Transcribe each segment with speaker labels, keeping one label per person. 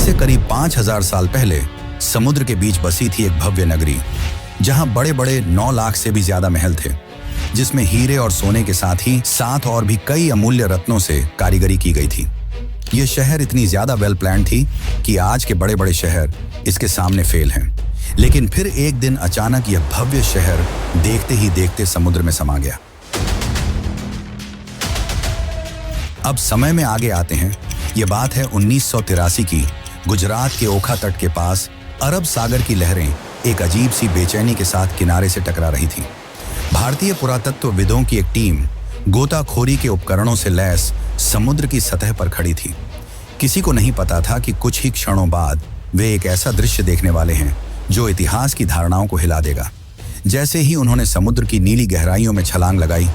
Speaker 1: से करीब 5000 साल पहले समुद्र के बीच बसी थी एक भव्य नगरी, जहां बड़े बड़े 9 लाख से भी ज्यादा महल थे, जिसमें हीरे और सोने के साथ ही 7 और भी कई अमूल्य रत्नों से कारीगरी की गई थी। यह शहर इतनी ज्यादा वेल प्लान थी कि आज के बड़े बड़े शहर इसके सामने फेल हैं। लेकिन फिर एक दिन अचानक यह भव्य शहर देखते ही देखते समुद्र में समा गया। अब समय में आगे आते हैं। यह बात है 1983 की। गुजरात के ओखा तट के पास अरब सागर की लहरें एक अजीब सी बेचैनी के साथ किनारे से टकरा रही थी। भारतीय पुरातत्वविदों की एक टीम गोताखोरी के उपकरणों से लैस समुद्र की सतह पर खड़ी थी। किसी को नहीं पता था कि कुछ ही क्षणों बाद वे एक ऐसा दृश्य देखने वाले हैं जो इतिहास की धारणाओं को हिला देगा। जैसे ही उन्होंने समुद्र की नीली गहराइयों में छलांग लगाई,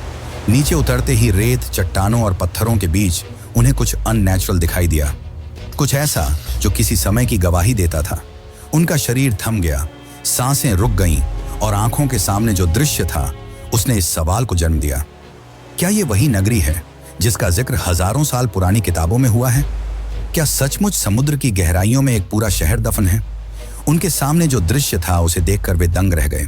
Speaker 1: नीचे उतरते ही रेत, चट्टानों और पत्थरों के बीच उन्हें कुछ अननेचुरल दिखाई दिया, कुछ ऐसा जो किसी समय की गवाही देता था। उनका शरीर थम गया, सांसें रुक गईं और आंखों के सामने जो दृश्य था उसने इस सवाल को जन्म दिया, क्या ये वही नगरी है जिसका जिक्र हजारों साल पुरानी किताबों में हुआ है? क्या सचमुच समुद्र की गहराइयों में एक पूरा शहर दफन है? उनके सामने जो दृश्य था उसे देखकर वे दंग रह गए।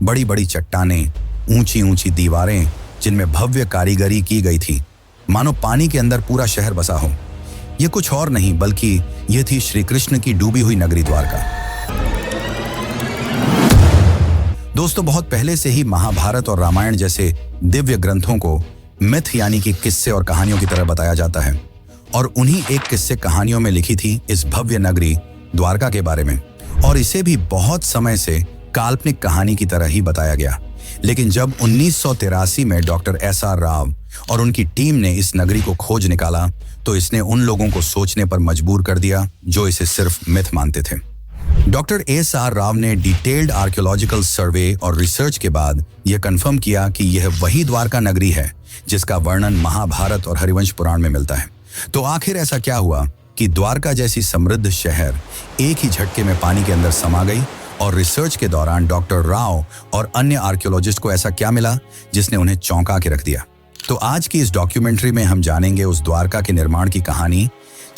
Speaker 1: बड़ी बड़ी चट्टानें, ऊंची ऊंची दीवारें जिनमें भव्य कारीगरी की गई थी, मानो पानी के अंदर पूरा शहर बसा हो। यह कुछ और नहीं बल्कि यह थी श्री कृष्ण की डूबी हुई नगरी द्वारका। दोस्तों, बहुत पहले से ही महाभारत और रामायण जैसे दिव्य ग्रंथों को मिथ यानी कि किस्से और कहानियों की तरह बताया जाता है, और उन्हीं एक किस्से कहानियों में लिखी थी इस भव्य नगरी द्वारका के बारे में, और इसे भी बहुत समय से काल्पनिक कहानी की तरह ही बताया गया। लेकिन जब 1983 में डॉक्टर एस.आर. राव और उनकी टीम ने इस नगरी को खोज निकाला, तो इसने उन लोगों को सोचने पर मजबूर कर दिया जो इसे सिर्फ मिथ मानते थे। Doctor SR. राव ने डिटेल्ड आर्कियोलॉजिकल सर्वे और रिसर्च के बाद यह कंफर्म किया कि यह वही द्वारका नगरी है जिसका वर्णन महाभारत और हरिवंश पुराण में मिलता है। तो आखिर ऐसा क्या हुआ कि द्वारका जैसी समृद्ध शहर एक ही झटके में पानी के अंदर समा गई, और रिसर्च के दौरान डॉक्टर राव और अन्य आर्कियोलॉजिस्ट को ऐसा क्या मिला जिसने उन्हें चौंका के रख दिया? तो आज की इस डॉक्यूमेंट्री में हम जानेंगे उस द्वारका के निर्माण की कहानी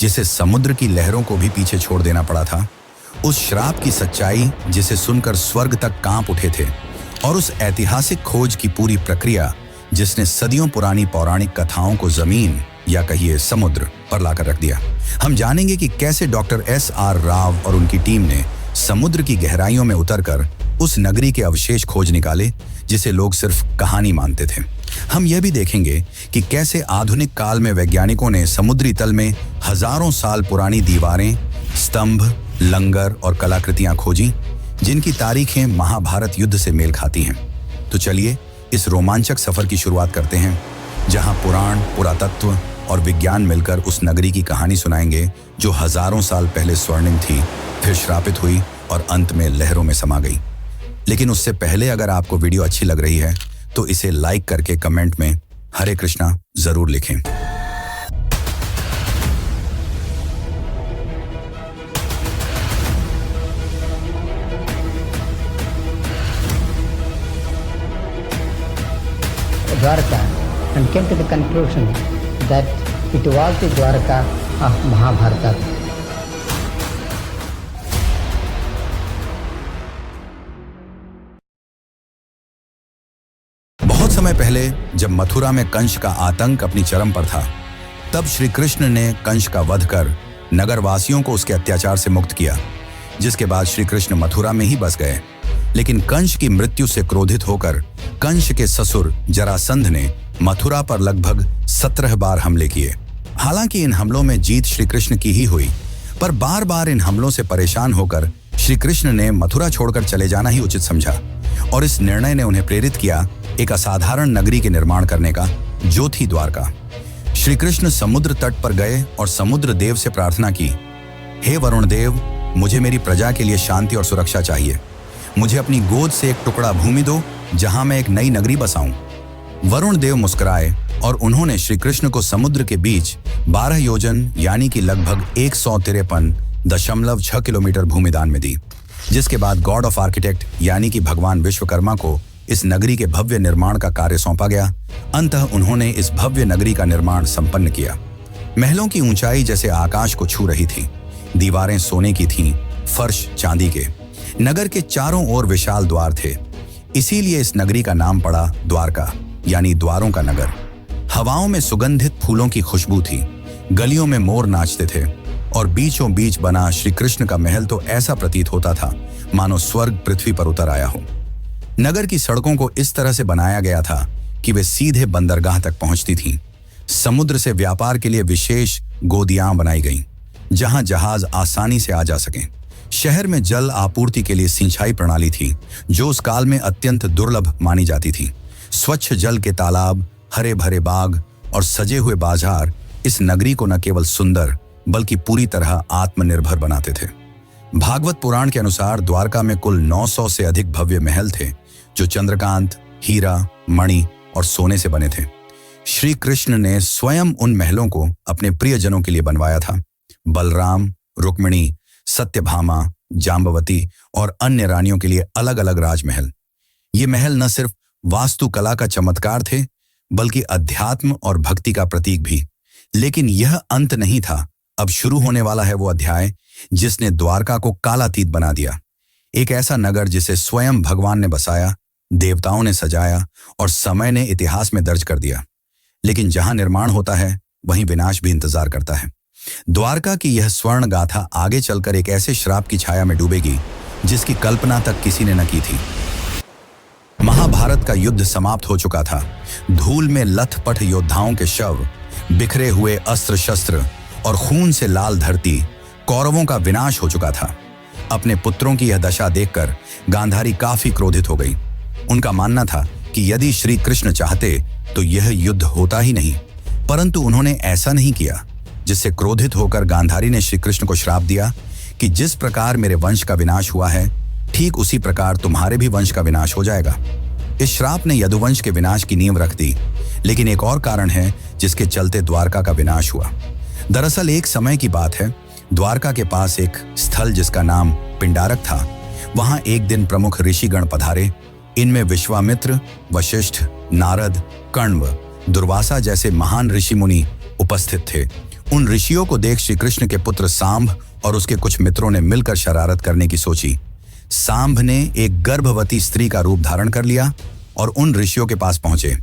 Speaker 1: जिसे समुद्र की लहरों को भी पीछे छोड़ देना पड़ा था, उस श्राप की सच्चाई जिसे सुनकर स्वर्ग तक कांप उठे थे, और उस ऐतिहासिक खोज की पूरी प्रक्रिया जिसने सदियों पुरानी पौराणिक कथाओं को जमीन या कहिए समुद्र पर लाकर रख दिया। हम जानेंगे कि कैसे डॉक्टर एस.आर. राव और उनकी टीम ने समुद्र की गहराइयों में उतरकर उस नगरी के अवशेष खोज निकाले जिसे लोग सिर्फ कहानी मानते थे। हम यह भी देखेंगे कि कैसे आधुनिक काल में वैज्ञानिकों ने समुद्री तल में हजारों साल पुरानी दीवारें, स्तंभ, लंगर और कलाकृतियां खोजी जिनकी तारीखें महाभारत युद्ध से मेल खाती हैं। तो चलिए इस रोमांचक सफर की शुरुआत करते हैं, जहां पुराण, पुरातत्व और विज्ञान मिलकर उस नगरी की कहानी सुनाएंगे जो हजारों साल पहले स्वर्णिम थी, फिर श्रापित हुई और अंत में लहरों में समा गई। लेकिन उससे पहले अगर आपको वीडियो अच्छी लग रही है तो इसे लाइक करके कमेंट में हरे कृष्णा जरूर लिखें।
Speaker 2: Dwarka and came to the conclusion that it was the Dwarka of Mahabharata.
Speaker 1: बहुत समय पहले जब मथुरा में कंस का आतंक अपनी चरम पर था, तब श्री कृष्ण ने कंस का वध कर नगरवासियों को उसके अत्याचार से मुक्त किया, जिसके बाद श्री कृष्ण मथुरा में ही बस गए। लेकिन कंस की मृत्यु से क्रोधित होकर कंस के ससुर जरासंध ने मथुरा पर लगभग 17 बार हमले किए। हालांकि इन हमलों में जीत श्री कृष्ण की ही हुई, पर बार बार इन हमलों से परेशान होकर श्री कृष्ण ने मथुरा छोड़कर चले जाना ही उचित समझा, और इस निर्णय ने उन्हें प्रेरित किया एक असाधारण नगरी के निर्माण करने का, जो थी द्वारका। श्री कृष्ण समुद्र तट पर गए और समुद्र देव से प्रार्थना की, हे वरुण देव, मुझे मेरी प्रजा के लिए शांति और सुरक्षा चाहिए। मुझे अपनी गोद से एक टुकड़ा भूमि दो जहां मैं एक नई नगरी बसाऊं। वरुण देव मुस्कुराए और उन्होंने श्री कृष्ण को समुद्र के बीच 12 योजन यानी कि लगभग 153.6 किलोमीटर भूमि दान में दी, जिसके बाद गॉड ऑफ आर्किटेक्ट यानी कि भगवान विश्वकर्मा को इस नगरी के भव्य निर्माण का कार्य सौंपा गया। अंततः उन्होंने इस भव्य नगरी का निर्माण संपन्न किया। महलों की ऊंचाई जैसे आकाश को छू रही थी। दीवारें सोने की थीं, फर्श चांदी के। नगर के चारों ओर विशाल द्वार थे, इसीलिए इस नगरी का नाम पड़ा द्वारका, यानी द्वारों का नगर। हवाओं में सुगंधित फूलों की खुशबू थी, गलियों में मोर नाचते थे और बीचों बीच बना श्री कृष्ण का महल तो ऐसा प्रतीत होता था मानो स्वर्ग पृथ्वी पर उतर आया हो। नगर की सड़कों को इस तरह से बनाया गया था कि वे सीधे बंदरगाह तक पहुंचती थीं। समुद्र से व्यापार के लिए विशेष गोदियां बनाई गईं, जहां जहाज आसानी से आ जा सकें। शहर में जल आपूर्ति के लिए सिंचाई प्रणाली थी, जो उस काल में अत्यंत दुर्लभ मानी जाती थी। स्वच्छ जल के तालाब, हरे भरे बाग और सजे हुए बाजार इस नगरी को न केवल सुंदर बल्कि पूरी तरह आत्मनिर्भर बनाते थे। भागवत पुराण के अनुसार द्वारका में कुल 900 से अधिक भव्य महल थे, जो चंद्रकांत, हीरा, मणि और सोने से बने थे। श्री कृष्ण ने स्वयं उन महलों को अपने प्रियजनों के लिए बनवाया था। बलराम, रुक्मिणी, सत्यभामा, जाम्बवती और अन्य रानियों के लिए अलग अलग राजमहल। ये महल न सिर्फ वास्तुकला का चमत्कार थे, बल्कि अध्यात्म और भक्ति का प्रतीक भी। लेकिन यह अंत नहीं था। अब शुरू होने वाला है वो अध्याय जिसने द्वारका को कालातीत बना दिया। एक ऐसा नगर जिसे स्वयं भगवान ने बसाया, देवताओं ने सजाया और समय ने इतिहास में दर्ज कर दिया। लेकिन जहां निर्माण होता है, वहीं विनाश भी इंतजार करता है। द्वारका की यह स्वर्ण गाथा आगे चलकर एक ऐसे श्राप की छाया में डूबेगी जिसकी कल्पना तक किसी ने न की थी। महाभारत का युद्ध समाप्त हो चुका था। धूल में लथपथ योद्धाओं के शव, बिखरे हुए अस्त्र शस्त्र और खून से लाल धरती, कौरवों का विनाश हो चुका था। अपने पुत्रों की यह दशा देखकर गांधारी काफी क्रोधित हो गई। उनका मानना था कि यदि श्री कृष्ण चाहते तो यह युद्ध होता ही नहीं, परंतु उन्होंने ऐसा नहीं किया, जिससे क्रोधित होकर गांधारी ने श्री कृष्ण को श्राप दिया कि जिस प्रकार मेरे वंश का विनाश हुआ है, ठीक उसी प्रकार तुम्हारे भी वंश का विनाश हो जाएगा। इस श्राप ने यदुवंश के विनाश की नींव रख दी। लेकिन एक और कारण है जिसके चलते द्वारका का विनाश हुआ। दरअसल एक समय की बात है, द्वारका के पास एक स्थल जिसका नाम पिंडारक था, वहां एक दिन प्रमुख ऋषिगण पधारे। इनमें विश्वामित्र, वशिष्ठ, नारद, कण्व, दुर्वासा जैसे महान ऋषि मुनि उपस्थित थे। उन ऋषियों को देख श्री कृष्ण के पुत्र सांब और उसके कुछ मित्रों ने मिलकर शरारत करने की सोची। सांब ने एक गर्भवती स्त्री का रूप धारण कर लिया और उन ऋषियों के पास पहुंचे,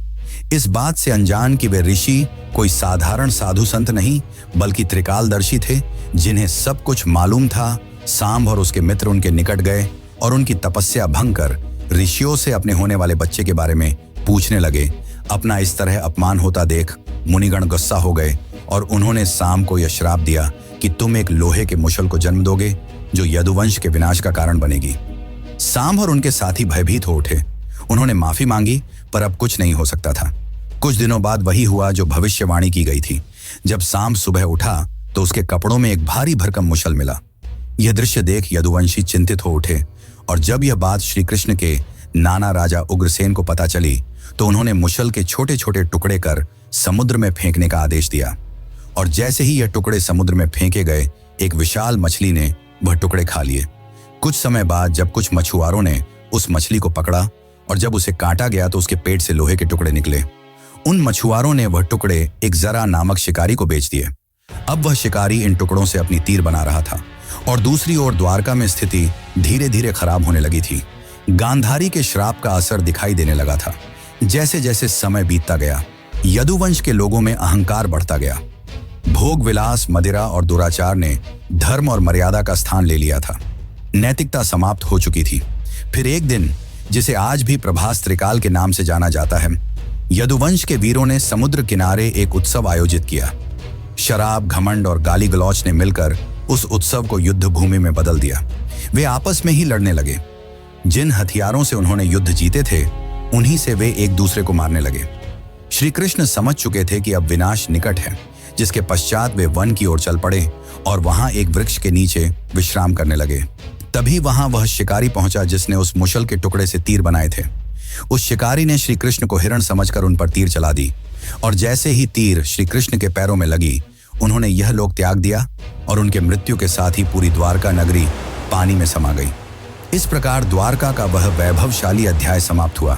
Speaker 1: इस बात से अनजान कि वे ऋषि कोई साधारण साधु संत नहीं बल्कि त्रिकालदर्शी थे, जिन्हें सब कुछ मालूम था। सांब और उसके मित्र उनके निकट गए और उनकी तपस्या भंग कर ऋषियों से अपने होने वाले बच्चे के बारे में पूछने लगे। अपना इस तरह अपमान होता देख मुनिगण गुस्सा हो गए और उन्होंने सांब को यह श्राप दिया कि तुम एक लोहे के मुशल को जन्म दोगे जो यदुवंश के विनाश का कारण बनेगी। सांब और उनके साथी भयभीत हो उठे। उन्होंने माफी मांगी, पर अब कुछ नहीं हो सकता था। कुछ दिनों बाद वही हुआ जो भविष्यवाणी की गई थी। जब सांब सुबह उठा तो उसके कपड़ों में एक भारी भरकम मुशल मिला। यह दृश्य देख यदुवंशी चिंतित हो उठे और जब यह बात श्री कृष्ण के नाना राजा उग्रसेन को पता चली तो उन्होंने मुशल के छोटे छोटे टुकड़े कर समुद्र में फेंकने का आदेश दिया। और जैसे ही यह टुकड़े समुद्र में फेंके गए, एक विशाल मछली ने वह टुकड़े खा लिए। कुछ समय बाद जब कुछ मछुआरों ने उस मछली को पकड़ा और जब उसे काटा गया तो उसके पेट से लोहे के टुकड़े निकले। उन मछुआरों ने वह टुकड़े एक जरा नामक शिकारी को बेच दिए। अब वह शिकारी इन टुकड़ों से अपनी तीर बना रहा था और दूसरी ओर द्वारका में स्थिति धीरे धीरे खराब होने लगी थी। गांधारी के श्राप का असर दिखाई देने लगा था। जैसे जैसे समय बीतता गया, यदुवंश के लोगों में अहंकार बढ़ता गया। भोग विलास, मदिरा और दुराचार ने धर्म और मर्यादा का स्थान ले लिया था। नैतिकता समाप्त हो चुकी थी। फिर एक दिन, जिसे आज भी प्रभास त्रिकाल के नाम से जाना जाता है, यदुवंश के वीरों ने समुद्र किनारे एक उत्सव आयोजित किया। शराब, घमंड और गाली गलौच ने मिलकर उस उत्सव को युद्ध भूमि में बदल दिया। वे आपस में ही लड़ने लगे। जिन हथियारों से उन्होंने युद्ध जीते थे, उन्हीं से वे एक दूसरे को मारने लगे। श्री कृष्ण समझ चुके थे कि अब विनाश निकट है, जिसके पश्चात वे वन की ओर चल पड़े और वहां एक वृक्ष के नीचे विश्राम करने लगे। तभी वहां वह शिकारी पहुंचा जिसने उस मुशल के टुकड़े से तीर बनाए थे। उस शिकारी ने श्री कृष्ण को हिरण समझकर उन पर तीर चला दी और जैसे ही तीर श्री कृष्ण के पैरों में लगी, उन्होंने यह लोक त्याग दिया और उनके मृत्यु के साथ ही पूरी द्वारका नगरी पानी में समा गई। इस प्रकार द्वारका का वह वैभवशाली अध्याय समाप्त हुआ।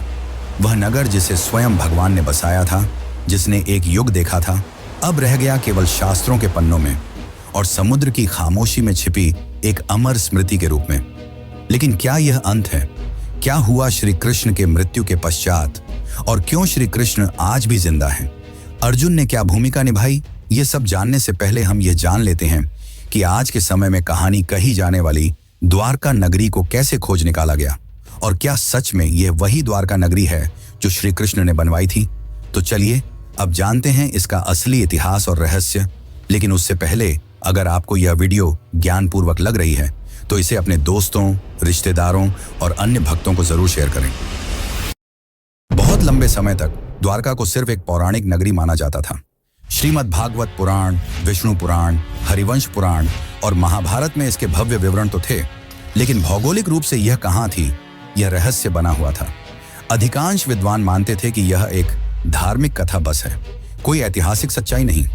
Speaker 1: वह नगर जिसे स्वयं भगवान ने बसाया था, जिसने एक युग देखा था, अब रह गया केवल शास्त्रों के पन्नों में। और समुद्र की खामोशी में छिपी एक अमर स्मृति के रूप में। लेकिन क्या यह अंत है? क्या हुआ श्री कृष्ण के मृत्यु के पश्चात और क्यों श्री कृष्ण आज भी जिंदा हैं? अर्जुन ने क्या भूमिका निभाई? ये सब जानने से पहले हम ये जान लेते हैं कि आज के समय में कहानी कही जाने वाली द्वारका नगरी को कैसे खोज निकाला गया और क्या सच में यह वही द्वारका नगरी है जो श्री कृष्ण ने बनवाई थी। तो चलिए अब जानते हैं इसका असली इतिहास और रहस्य। लेकिन उससे पहले अगर आपको यह वीडियो ज्ञानपूर्वक लग रही है तो इसे अपने दोस्तों, रिश्तेदारों और अन्य भक्तों को जरूर शेयर करें। बहुत लंबे समय तक द्वारका को सिर्फ एक पौराणिक नगरी माना जाता था। श्रीमद् भागवत पुराण, विष्णु पुराण, हरिवंश पुराण और महाभारत में इसके भव्य विवरण तो थे, लेकिन भौगोलिक रूप से यह कहाँ थी, यह रहस्य बना हुआ था। अधिकांश विद्वान मानते थे कि यह एक धार्मिक कथा बस है, कोई ऐतिहासिक सच्चाई नहीं।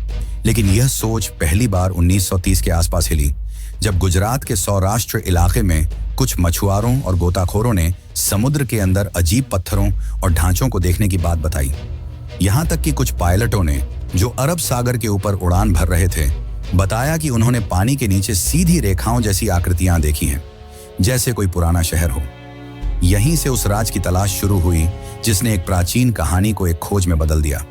Speaker 1: लेकिन यह सोच पहली बार 1930 के आसपास हिली, जब गुजरात के सौराष्ट्र इलाके में कुछ मछुआरों और गोताखोरों ने समुद्र के अंदर अजीब पत्थरों और ढांचों को देखने की बात बताई। यहाँ तक कि कुछ पायलटों ने, जो अरब सागर के ऊपर उड़ान भर रहे थे, बताया कि उन्होंने पानी के नीचे सीधी रेखाओं जैसी आकृतियां देखी हैं, जैसे कोई पुराना शहर हो। यहीं से उस राज की तलाश शुरू हुई जिसने एक प्राचीन कहानी को एक खोज में बदल दिया।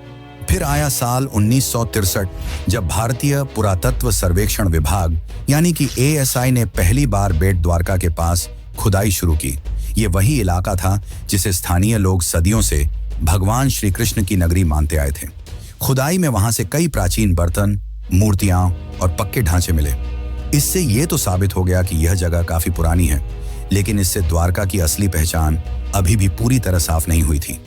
Speaker 1: फिर आया साल 1963, जब भारतीय पुरातत्व सर्वेक्षण विभाग यानी कि ASI ने पहली बार बेट द्वारका के पास खुदाई शुरू की। ये वही इलाका था जिसे स्थानीय लोग सदियों से भगवान श्री कृष्ण की नगरी मानते आए थे। खुदाई में वहां से कई प्राचीन बर्तन, मूर्तियां और पक्के ढांचे मिले। इससे ये तो साबित हो गया कि यह जगह काफी पुरानी है, लेकिन इससे द्वारका की असली पहचान अभी भी पूरी तरह साफ नहीं हुई थी।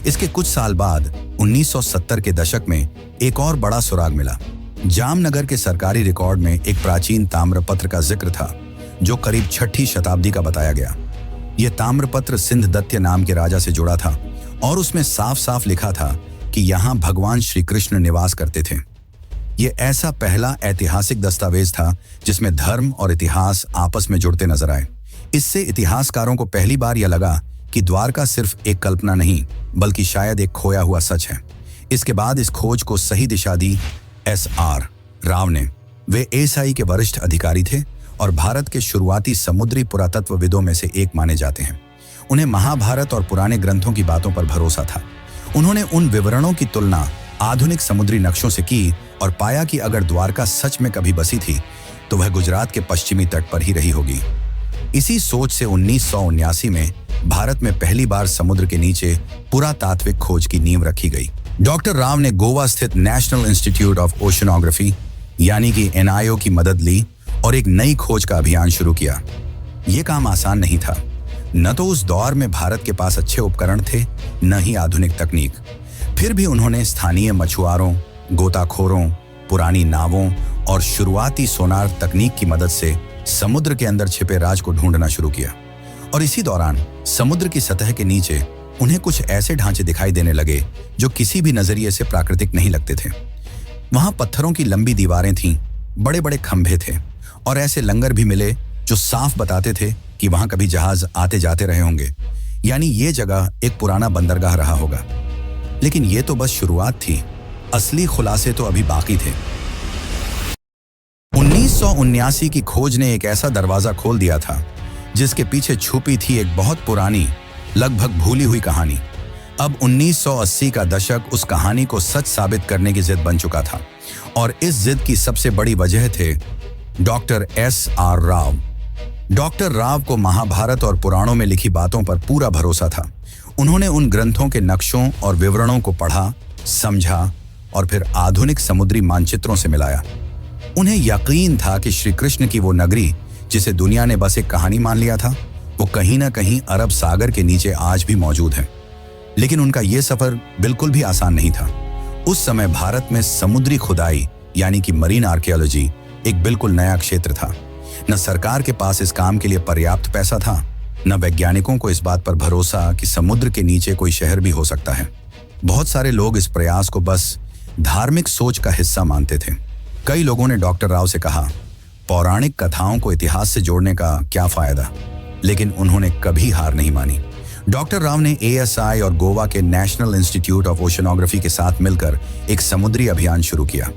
Speaker 1: इसके कुछ साल बाद 1970 के दशक में एक और बड़ा सुराग मिला। जामनगर के सरकारी रिकॉर्ड में एक प्राचीन ताम्रपत्र का जिक्र था, जो करीब 6ठी शताब्दी का बताया गया। यह ताम्रपत्र सिंधदत्य नाम के राजा से जुड़ा था और उसमें साफ साफ लिखा था कि यहाँ भगवान श्री कृष्ण निवास करते थे। यह ऐसा पहला ऐतिहासिक दस्तावेज था जिसमें धर्म और इतिहास आपस में जुड़ते नजर आए। इससे इतिहासकारों को पहली बार यह लगा कि द्वारका सिर्फ एक कल्पना नहीं, बल्कि शायद एक खोया हुआ सच है। इसके बाद इस खोज को सही दिशा दी SR राव ने। वे ASI के वरिष्ठ अधिकारी थे और भारत के शुरुआती समुद्री पुरातत्वविदों में से एक माने जाते हैं। उन्हें महाभारत और पुराने ग्रंथों की बातों पर भरोसा था। उन्होंने उन विवरणों की तुलना आधुनिक समुद्री नक्शों से की और पाया कि अगर द्वारका सच में कभी बसी थी तो वह गुजरात के पश्चिमी तट पर ही रही होगी। इसी सोच से 1979 में भारत में पहली बार समुद्र के नीचे पुरातात्विक खोज की नींव रखी गई। डॉक्टर राव ने गोवा स्थित नेशनल इंस्टीट्यूट ऑफ ओशनोग्राफी यानी कि NIO की मदद ली और एक नई खोज का अभियान शुरू किया। यह काम आसान नहीं था। न तो उस दौर में भारत के पास अच्छे उपकरण थे, न ही आधुनिक तकनीक। फिर भी उन्होंने स्थानीय मछुआरों, गोताखोरों, पुरानी नावों और शुरुआती सोनार तकनीक की मदद से समुद्र के अंदर छिपे राज को ढूंढना शुरू किया। और इसी दौरान समुद्र की सतह के नीचे उन्हें कुछ ऐसे ढांचे दिखाई देने लगे जो किसी भी नजरिए से प्राकृतिक नहीं लगते थे। वहां पत्थरों की लंबी दीवारें थीं, बड़े बड़े खंभे थे और ऐसे लंगर भी मिले जो साफ बताते थे कि वहां कभी जहाज आते जाते रहे होंगे, यानी ये जगह एक पुराना बंदरगाह रहा होगा। लेकिन ये तो बस शुरुआत थी, असली खुलासे तो अभी बाकी थे। 1979 की खोज ने एक ऐसा दरवाजा खोल दिया था जिसके पीछे छुपी थी एक बहुत पुरानी, लगभग भूली हुई कहानी। अब 1980 का दशक उस कहानी को सच साबित करने की जिद बन चुका था और इस जिद की सबसे बड़ी वजह थे doctor SR Rao. Doctor Rao को महाभारत और पुराणों में लिखी बातों पर पूरा भरोसा था। उन्होंने उन ग्रंथों के नक्शों और विवरणों को पढ़ा, समझा और फिर आधुनिक समुद्री मानचित्रों से मिलाया। उन्हें यकीन था कि श्री कृष्ण की वो नगरी, जिसे दुनिया ने बस एक कहानी मान लिया था, वो कहीं ना कहीं अरब सागर के नीचे आज भी मौजूद है। लेकिन उनका ये सफर बिल्कुल भी आसान नहीं था। उस समय भारत में समुद्री खुदाई यानी कि मरीन आर्कियोलॉजी एक बिल्कुल नया क्षेत्र था। न सरकार के पास इस काम के लिए पर्याप्त पैसा था, न वैज्ञानिकों को इस बात पर भरोसा कि समुद्र के नीचे कोई शहर भी हो सकता है। बहुत सारे लोग इस प्रयास को बस धार्मिक सोच का हिस्सा मानते थे। कई लोगों ने डॉक्टर राव से कहा, पौराणिक कथाओं को इतिहास से जोड़ने का क्या फायदा, लेकिन उन्होंने कभी हार नहीं मानी। डॉक्टर राव ने ASI और गोवा के नेशनल इंस्टीट्यूट ऑफ ओशनोग्राफी के साथ मिलकर एक समुद्री अभियान शुरू किया।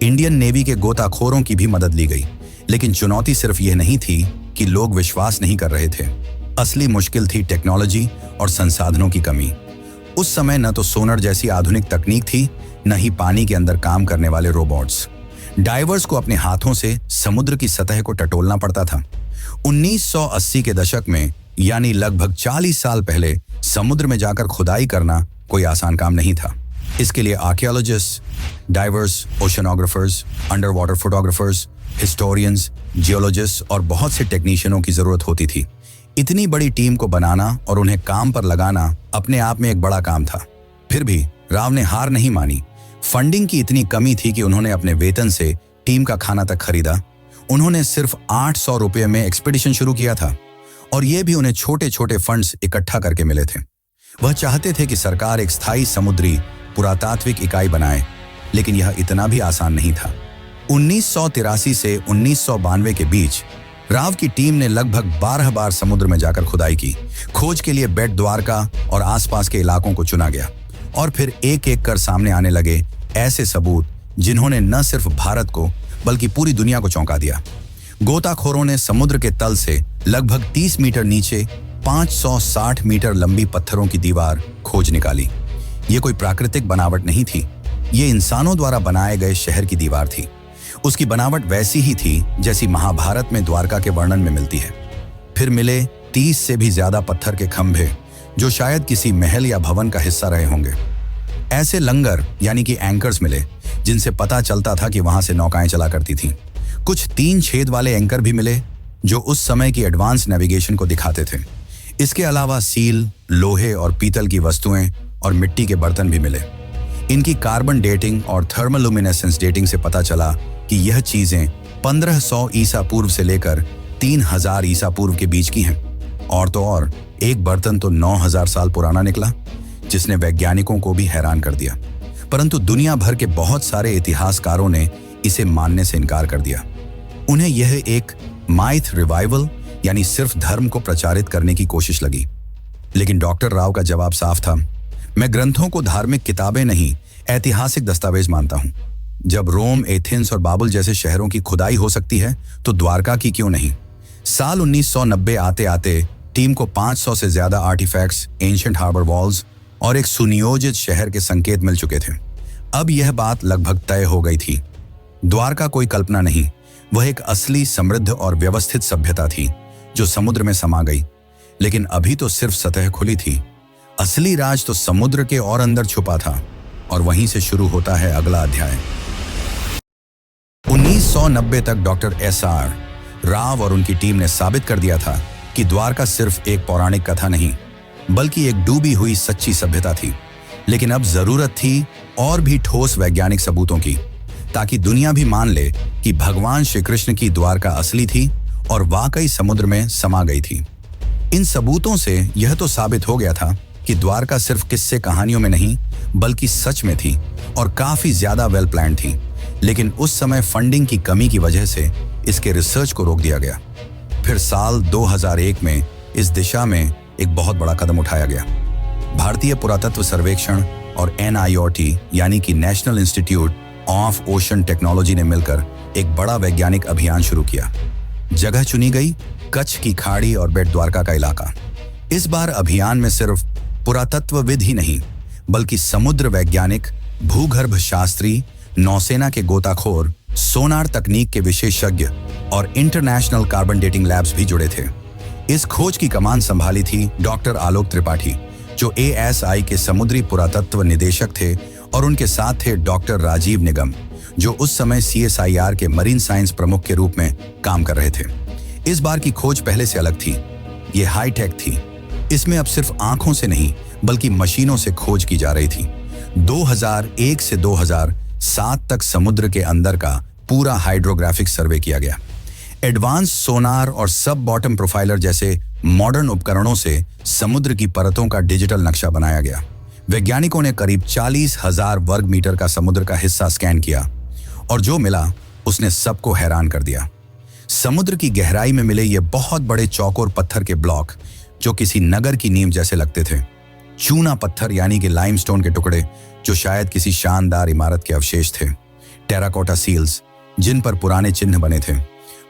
Speaker 1: इंडियन नेवी के गोताखोरों की भी मदद ली गई, लेकिन चुनौती सिर्फ यह नहीं थी कि लोग विश्वास नहीं कर रहे थे। असली मुश्किल थी टेक्नोलॉजी और संसाधनों की कमी। उस समय न तो सोनर जैसी आधुनिक तकनीक थी, न ही पानी के अंदर काम करने वाले रोबोट्स। डाइवर्स को अपने हाथों से समुद्र की सतह को टटोलना पड़ता था। 1980 के दशक में, यानी लगभग 40 साल पहले, समुद्र में जाकर खुदाई करना कोई आसान काम नहीं था। इसके लिए archaeologist, divers, oceanographers, under water photographers, historians, geologist और बहुत से टेक्नीशियनों की जरूरत होती थी। इतनी बड़ी टीम को बनाना और उन्हें काम पर लगाना अपने आप में एक बड़ा काम था। फिर भी राव ने हार नहीं मानी। फंडिंग की इतनी कमी थी कि उन्होंने अपने वेतन से टीम का खाना तक खरीदा। उन्होंने सिर्फ 800 रुपये में एक्सपीडिशन शुरू किया था, और ये भी उन्हें छोटे छोटे फंड्स इकट्ठा करके मिले थे। वह चाहते थे कि सरकार एक स्थायी समुद्री पुरातात्विक इकाई बनाए, लेकिन यह इतना भी आसान नहीं था। 1983 से 1992 के बीच राव की टीम ने लगभग 12 बार समुद्र में जाकर खुदाई की। खोज के लिए बेट द्वारका और आसपास के इलाकों को चुना गया, और फिर एक एक कर सामने आने लगे ऐसे सबूत जिन्होंने न सिर्फ भारत को बल्कि पूरी दुनिया को चौंका दिया। गोताखोरों ने समुद्र के तल से लगभग 30 मीटर नीचे 560 मीटर लंबी पत्थरों की दीवार खोज निकाली। ये कोई प्राकृतिक बनावट नहीं थी, ये इंसानों द्वारा बनाए गए शहर की दीवार थी। उसकी बनावट वैसी ही थी जैसी महाभारत में द्वारका के वर्णन में मिलती है। फिर मिले 30 से भी ज्यादा पत्थर के खंभे, जो शायद किसी महल या भवन का हिस्सा रहे होंगे। ऐसे लंगर यानी कि एंकर्स मिले, जिनसे पता चलता था कि वहां से नौकाएं चला करती थीं। कुछ 3 छेद वाले एंकर भी मिले, जो उस समय की एडवांस नेविगेशन को दिखाते थे। इसके अलावा सील, लोहे और पीतल की वस्तुएं और मिट्टी के बर्तन भी मिले। इनकी कार्बन डेटिंग और थर्मोलुमिनेसेंस डेटिंग से पता चला कि यह चीजें 1500 ईसा पूर्व से लेकर 3000 ईसा पूर्व के बीच की हैं। और तो और, एक बर्तन तो 9000 साल पुराना निकला, जिसने वैज्ञानिकों को भी हैरान कर दिया। परंतु दुनिया भर के बहुत सारे इतिहासकारों ने इसे मानने से इनकार कर दिया। उन्हें यह एक माइथ रिवाइवल यानी सिर्फ धर्म को प्रचारित करने की कोशिश लगी। लेकिन डॉक्टर राव का जवाब साफ था, मैं ग्रंथों को धार्मिक किताबें नहीं, ऐतिहासिक दस्तावेज मानता हूं। जब रोम, एथेंस और बाबुल जैसे शहरों की खुदाई हो सकती है, तो द्वारका की क्यों नहीं? साल 1990 आते आते टीम को 500 से ज्यादा आर्टिफैक्ट्स, एंशिएंट हार्बर वॉल्स और एक सुनियोजित शहर के संकेत मिल चुके थे। अब यह बात लगभग तय हो गई थी। द्वारका कोई कल्पना नहीं, वह एक असली, समृद्ध और व्यवस्थित सभ्यता थी जो समुद्र में समा गई। लेकिन अभी तो सिर्फ सतह खुली थी। असली राज तो समुद्र के और अंदर छुपा था, और वहीं से शुरू होता है अगला अध्याय। 1990 तक डॉक्टर SR राव और उनकी टीम ने साबित कर दिया था कि द्वारका सिर्फ एक पौराणिक कथा नहीं, बल्कि एक डूबी हुई सच्ची सभ्यता थी। लेकिन अब जरूरत थी और भी ठोस वैज्ञानिक सबूतों की, ताकि दुनिया भी मान ले कि भगवान श्री कृष्ण की द्वारका असली थी और वाकई समुद्र में समा गई थी। इन सबूतों से यह तो साबित हो गया था कि द्वारका सिर्फ किस्से कहानियों में नहीं, बल्कि सच में थी, और काफी ज्यादा वेल प्लान थी। लेकिन उस समय फंडिंग की कमी की वजह से इसके रिसर्च को रोक दिया गया। फिर साल 2001 में इस दिशा में एक बहुत बड़ा कदम उठाया गया। भारतीय पुरातत्व सर्वेक्षण और NIOT यानी कि national institute of ocean technology ने मिलकर एक बड़ा वैज्ञानिक अभियान शुरू किया। जगह चुनी गई कच्छ की खाड़ी और बेट द्वारका का इलाका। इस बार अभियान में सिर्फ पुरातत्वविद ही नहीं, बल्कि समुद्र वैज्ञानिक, भूगर्भ शास्त्री, नौसेना के गोताखोर, सोनार तकनीक के विशेषज्ञ और इंटरनेशनल कार्बन डेटिंग लैब्स भी जुड़े थे। इस खोज की कमान संभाली थी डॉक्टर आलोक त्रिपाठी, जो ASI के समुद्री पुरातत्व निदेशक थे, और उनके साथ थे डॉक्टर राजीव निगम, जो उस समय CSIR के मरीन साइंस प्रमुख के रूप में काम कर रहे थे। इस बार की खोज पहले से अलग थी। ये हाईटेक थी। इसमें अब सिर्फ आंखों से नहीं, बल्कि मशीनों से खोज की जा रही थी। 2001 से 2007 तक समुद्र के अंदर का पूरा हाइड्रोग्राफिक सर्वे किया गया। एडवांस सोनार और सब बॉटम प्रोफाइलर जैसे मॉडर्न उपकरणों से समुद्र की परतों का डिजिटल नक्शा बनाया गया। वैज्ञानिकों ने करीब 40,000 वर्ग मीटर का समुद्र का हिस्सा स्कैन किया, और जो मिला उसने सबको हैरान कर दिया। समुद्र की गहराई में मिले ये बहुत बड़े चौकोर पत्थर के ब्लॉक, जो किसी नगर की नींव जैसे लगते थे। चूना पत्थर यानी कि लाइमस्टोन के टुकड़े, जो शायद किसी शानदार इमारत के अवशेष थे। टेराकोटा सील्स जिन पर पुराने चिन्ह बने थे,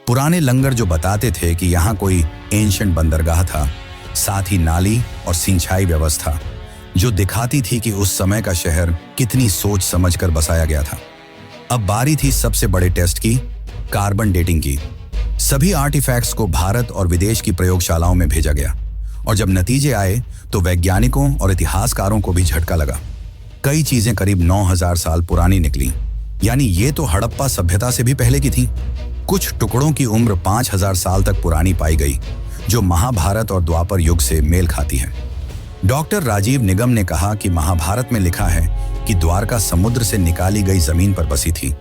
Speaker 1: पुराने लंगर जो बताते थे कि यहाँ कोई एंशिएंट बंदरगाह था, साथ ही नाली और सिंचाई व्यवस्था जो दिखाती थी कि उस समय का शहर कितनी सोच समझकर बसाया गया था। अब बारी थी सबसे बड़े टेस्ट की, कार्बन डेटिंग की। सभी आर्टिफैक्ट्स को भारत और विदेश की प्रयोगशालाओं में भेजा गया और जब नतीजे आए तो वैज्ञानिकों और इतिहासकारों को भी झटका लगा। कई चीजें करीब 9000 साल पुरानी निकली, यानी ये तो हड़प्पा सभ्यता से भी पहले की थी। कुछ टुकड़ों की उम्र 5000 साल तक पुरानी पाई गई, जो महाभारत और द्वापर युग से मेल खाती है। डॉक्टर राजीव निगम ने कहा कि महाभारत में लिखा है कि द्वारका समुद्र से निकाली गई जमीन पर बसी थी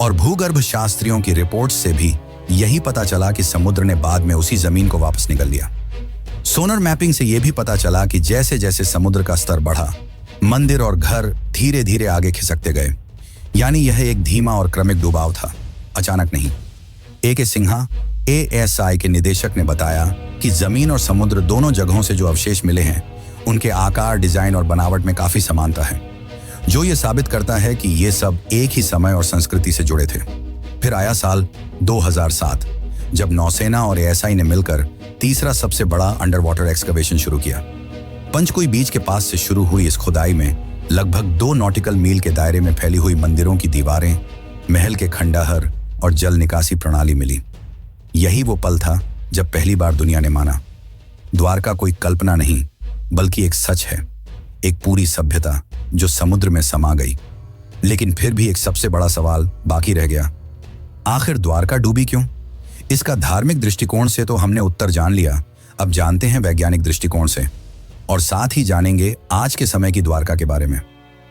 Speaker 1: और भूगर्भ शास्त्रियों की रिपोर्ट से भी यही पता चला कि समुद्र ने बाद में उसी जमीन को वापस निकल लिया। सोनर मैपिंग से यह भी पता चला कि जैसे जैसे समुद्र का स्तर बढ़ा, मंदिर और घर धीरे धीरे आगे खिसकते गए, यानी यह एक धीमा और क्रमिक डुबाव था, अचानक नहीं। ए.के. सिन्हा ASI के निदेशक ने बताया कि जमीन और समुद्र दोनों जगहों से जो अवशेष मिले हैं, उनके आकार, डिजाइन और बनावट में काफी समानता है, जो ये साबित करता है कि ये सब एक ही समय और संस्कृति से जुड़े थे। फिर आया साल 2007, जब नौसेना और ASI ने मिलकर तीसरा सबसे बड़ा अंडर वाटर एक्सकवेशन शुरू किया। पंचकुई बीच के पास से शुरू हुई इस खुदाई में लगभग 2 नॉटिकल मील के दायरे में फैली हुई मंदिरों की दीवारें, महल के खंडहर और जल निकासी प्रणाली मिली। यही वो पल था जब पहली बार दुनिया ने माना, द्वारका कोई कल्पना नहीं बल्कि एक सच है, एक पूरी सभ्यता जो समुद्र में समा गई। लेकिन फिर भी एक सबसे बड़ा सवाल बाकी रह गया, आखिर द्वारका डूबी क्यों? इसका धार्मिक दृष्टिकोण से तो हमने उत्तर जान लिया, अब जानते हैं वैज्ञानिक दृष्टिकोण से, और साथ ही जानेंगे आज के समय की द्वारका के बारे में।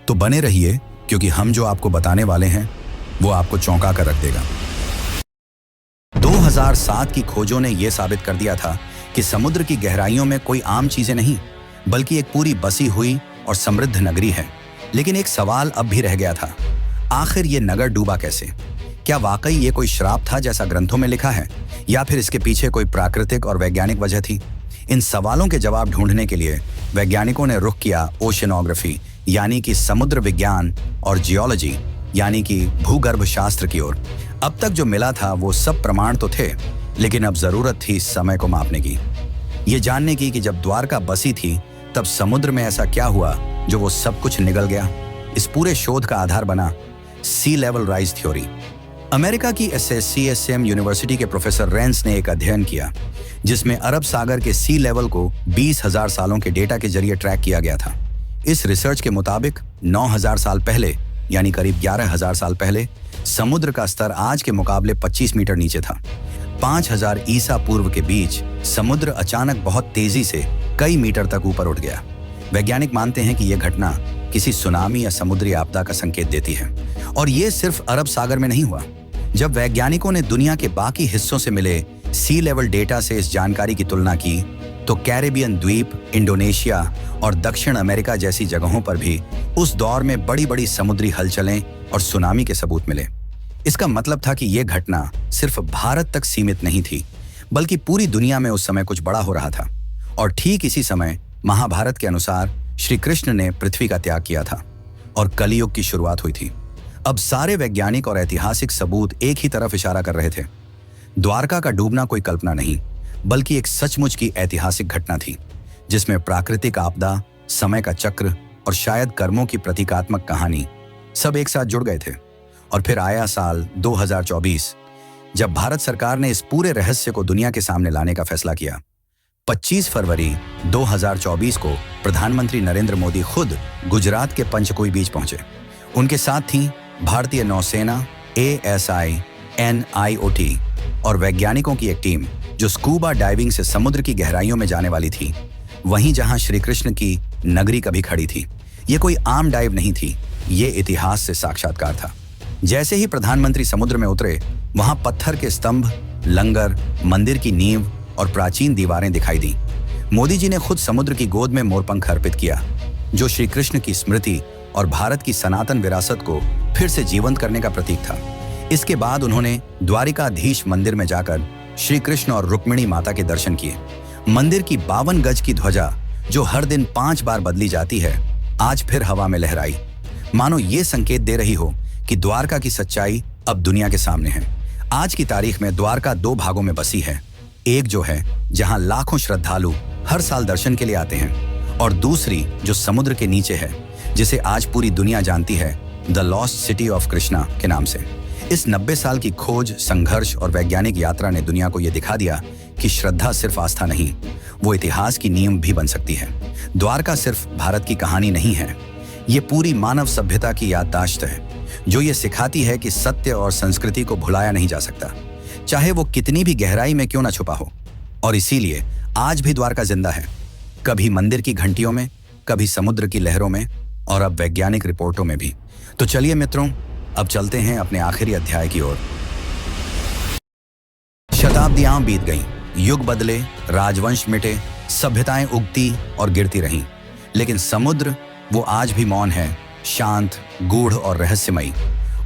Speaker 1: तो बने रहिए, क्योंकि हम जो आपको बताने वाले हैं वो आपको चौंका कर रख देगा। 2007 की खोजों ने यह साबित कर दिया था कि समुद्र की गहराइयों में कोई आम चीजें नहीं बल्कि एक पूरी बसी हुई और समृद्ध नगरी है। लेकिन एक सवाल अब भी रह गया था, आखिर ये नगर डूबा कैसे? क्या वाकई ये कोई श्राप था जैसा ग्रंथों में लिखा है, या फिर इसके पीछे कोई प्राकृतिक और वैज्ञानिक वजह थी? इन सवालों के जवाब ढूंढने के लिए वैज्ञानिकों ने रुख किया ओशियनोग्राफी यानी कि समुद्र विज्ञान और जियोलॉजी यानी कि भूगर्भ शास्त्र की ओर। अब तक जो मिला था वो सब प्रमाण तो थे, लेकिन अब जरूरत थी समय को मापने की, ये जानने की कि जब द्वारका बसी थी तब समुद्र में ऐसा क्या हुआ जो वो सब कुछ निगल गया। इस पूरे शोध का आधार बना सी लेवल राइज थ्योरी। अमेरिका की SSCSM यूनिवर्सिटी के प्रोफेसर रेंस ने एक अध्ययन किया जिसमें अरब सागर के सी लेवल को 20,000 सालों के डेटा के जरिए ट्रैक किया गया था। इस रिसर्च के मुताबिक 9,000 साल पहले यानी करीब 11,000 साल पहले समुद्र का स्तर आज के मुकाबले 25 मीटर नीचे था। 5000 ईसा पूर्व के बीच समुद्र अचानक बहुत तेजी से कई मीटर तक ऊपर उठ गया। वैज्ञानिक मानते हैं कि यह घटना किसी सुनामी या समुद्री आपदा का संकेत देती है, और ये सिर्फ अरब सागर में नहीं हुआ। जब वैज्ञानिकों ने दुनिया के बाकी हिस्सों से मिले सी लेवल डेटा से इस जानकारी की तुलना की तो कैरेबियन द्वीप, इंडोनेशिया और दक्षिण अमेरिका जैसी जगहों पर भी उस दौर में बड़ी बड़ी समुद्री हलचलें और सुनामी के सबूत मिले। इसका मतलब था कि यह घटना सिर्फ भारत तक सीमित नहीं थी बल्कि पूरी दुनिया में उस समय कुछ बड़ा हो रहा था। और ठीक इसी समय महाभारत के अनुसार श्री कृष्ण ने पृथ्वी का त्याग किया था और कलियुग की शुरुआत हुई थी। अब सारे वैज्ञानिक और ऐतिहासिक सबूत एक ही तरफ इशारा कर रहे थे, द्वारका का डूबना कोई कल्पना नहीं बल्कि एक सचमुच की ऐतिहासिक घटना थी जिसमें प्राकृतिक आपदा, समय का चक्र और शायद कर्मों की प्रतीकात्मक कहानी सब एक साथ जुड़ गए थे। और फिर आया साल 2024 जब भारत सरकार ने इस पूरे रहस्य को दुनिया के सामने लाने का फैसला किया। 25 फरवरी 2024 को प्रधानमंत्री नरेंद्र मोदी खुद गुजरात के पंचकुई बीच पहुंचे। उनके साथ थी भारतीय नौसेना, ASI, NIOT और वैज्ञानिकों की एक टीम जो स्कूबा डाइविंग से समुद्र की गहराइयों में जाने वाली थी, वहीं जहां श्री कृष्ण की नगरी कभी खड़ी थी। ये कोई आम डाइव नहीं थी, ये इतिहास से साक्षात्कार था। जैसे ही प्रधानमंत्री समुद्र में उतरे, वहां पत्थर के स्तंभ, लंगर, मंदिर की नींव और प्राचीन दीवारें दिखाई दी। मोदी जी ने खुद समुद्र की गोद में मोरपंख अर्पित किया, जो श्री कृष्ण की स्मृति और भारत की सनातन विरासत को फिर से जीवंत करने का प्रतीक था। इसके बाद उन्होंने द्वारिकाधीश मंदिर में जाकर श्री कृष्ण और रुक्मिणी माता के दर्शन किए। मंदिर की 52 गज की ध्वजा, जो हर दिन 5 बार बदली जाती है, आज फिर हवा में लहराई, मानो ये संकेत दे रही हो कि द्वारका की सच्चाई अब दुनिया के सामने है। आज की तारीख में द्वारका 2 भागों में बसी है। एक जो है जहां लाखों श्रद्धालु हर साल दर्शन के लिए आते हैं, और दूसरी जो समुद्र के नीचे है, जिसे आज पूरी दुनिया जानती है the lost city of Krishna के नाम से। इस 90 साल की खोज, संघर्ष और वैज्ञानिक यात्रा ने दुनिया को यह दिखा दिया कि श्रद्धा सिर्फ आस्था नहीं, वो इतिहास की नींव भी बन सकती है। द्वारका सिर्फ भारत की कहानी नहीं है, ये पूरी मानव सभ्यता की याददाश्त है, जो ये सिखाती है कि सत्य और संस्कृति को भुलाया नहीं जा सकता, चाहे वो कितनी भी गहराई में क्यों ना छुपा हो। और इसीलिए आज भी द्वारका जिंदा है, कभी मंदिर की घंटियों में, कभी समुद्र की लहरों में, और अब वैज्ञानिक रिपोर्टों में भी। तो चलिए मित्रों, अब चलते हैं अपने आखिरी अध्याय की ओर। शताब्दियां बीत गईं, युग बदले, राजवंश मिटे, सभ्यताएं उगती और गिरती रहीं, लेकिन समुद्र वो आज भी मौन है, शांत, गूढ़ और रहस्यमयी।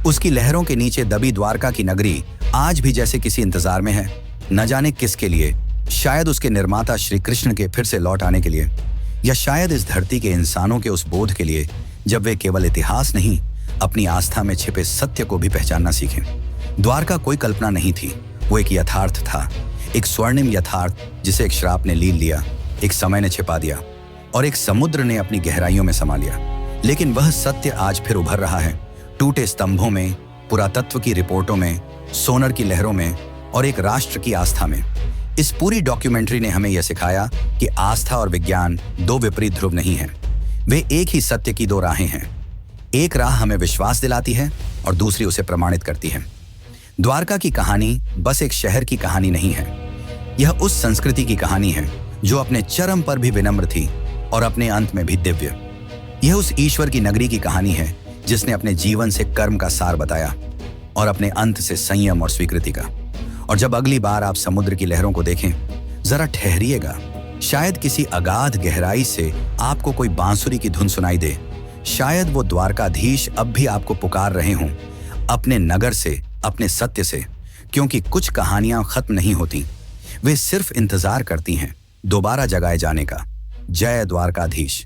Speaker 1: उसकी लहरों के नीचे दबी द्वारका की नगरी आज भी जैसे किसी इंतजार में है, न जाने किसके लिए। शायद उसके निर्माता श्री कृष्ण के फिर से लौट आने के लिए, या शायद इस धरती के इंसानों के उस बोध के लिए जब वे केवल इतिहास नहीं, अपनी आस्था में छिपे सत्य को भी पहचानना सीखें। द्वारका कोई कल्पना नहीं थी, वो एक यथार्थ था, एक स्वर्णिम यथार्थ जिसे एक श्राप ने लील लिया, एक समय ने छिपा दिया और एक समुद्र ने अपनी गहराइयों में समा लिया। लेकिन वह सत्य आज फिर उभर रहा है, टूटे स्तंभों में, पुरातत्व की रिपोर्टों में, सोनर की लहरों में और एक राष्ट्र की आस्था में। इस पूरी डॉक्यूमेंट्री ने हमें यह सिखाया कि आस्था और विज्ञान 2 विपरीत ध्रुव नहीं हैं, वे एक ही सत्य की 2 राहें हैं। एक राह हमें विश्वास दिलाती है और दूसरी उसे प्रमाणित करती है। द्वारका की कहानी बस एक शहर की कहानी नहीं है, यह उस संस्कृति की कहानी है जो अपने चरम पर भी विनम्र थी और अपने अंत में भी दिव्य। यह उस ईश्वर की नगरी की कहानी है जिसने अपने जीवन से कर्म का सार बताया और अपने अंत से संयम और स्वीकृति का। और जब अगली बार आप समुद्र की लहरों को देखें, जरा ठहरिएगा। शायद किसी अगाध गहराई से आपको कोई बांसुरी की धुन सुनाई दे। शायद वो द्वारकाधीश अब भी आपको पुकार रहे हों, अपने नगर से, अपने सत्य से, क्योंकि कुछ कहानियां खत्म नहीं होती, वे सिर्फ इंतजार करती हैं दोबारा जगाए जाने का। जय द्वारकाधीश।